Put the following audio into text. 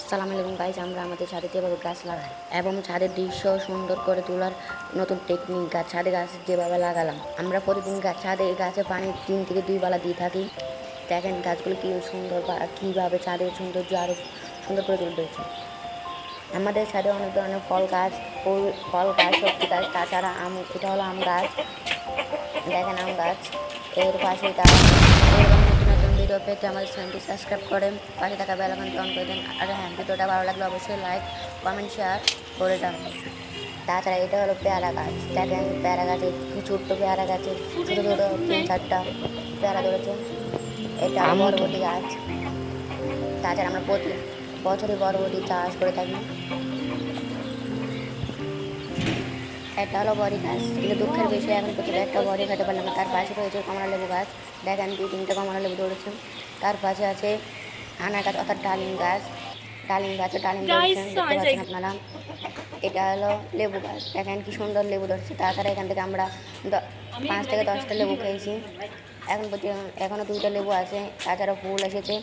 আসসালামু আলাইকুম গাইজ, আমরা আমাদের ছাদে যেভাবে গাছ লাগাই এবং ছাদের দৃশ্য সুন্দর করে তোলার নতুন টেকনিক ছাদে গাছ যেভাবে লাগালাম। আমরা প্রতিদিন ছাদে গাছে পানি 3 থেকে 2 বেলা দিয়ে থাকি। দেখেন গাছগুলো কি সুন্দর বা কীভাবে ছাদের সৌন্দর্য আরও সুন্দর করে তুলতেছে। আমাদের ছাদে অনেক ধরনের ফল গাছ, সবজি গাছ, তাছাড়া এটা হলো আম গাছ। দেখেন আম গাছ, এর পাশে গাছ। এরকম নতুন নতুন ভিডিও পেতে আমাদের চ্যানেলটি সাবস্ক্রাইব করেন, পাশে থাকা বেল আইকনটি অন করে দেন। আর হ্যাঁ, ভিডিওটা ভালো লাগলে অবশ্যই লাইক, কমেন্ট, শেয়ার করে দেন। তাছাড়া এটা হলো পেয়ারা গাছ। দেখেন পেয়ারা গাছে কি ছোট্ট পেয়ারা গাছে ছোটো ছোটো 3-4টা পেয়ারা ধরেছে। এটা হলো বরবটি গাছ। তাছাড়া আমরা প্রতি বছরই বরবটি চাষ করে থাকি। একটা হলো বড়ি গাছ, কিন্তু দুঃখের বিষয় এখন পর্যন্ত একটা বড়ি খেতে পারলাম না। তার পাশে রয়েছে কমলা লেবু গাছ। দেখেন 2-3টা কমলা লেবু ধরেছে। তার পাশে আছে আনার গাছ অর্থাৎ ডালিম গাছ। ডালিম গাছে ডালিম ধরেছেন, দেখতে পাচ্ছেন আপনারা। এটা হলো লেবু গাছ। দেখেন কি সুন্দর লেবু ধরছে। তাছাড়া এখান থেকে আমরা 5 থেকে 10টা লেবু খেয়েছি। এখনও 2টা লেবু আছে। তাছাড়া ফুল এসেছে।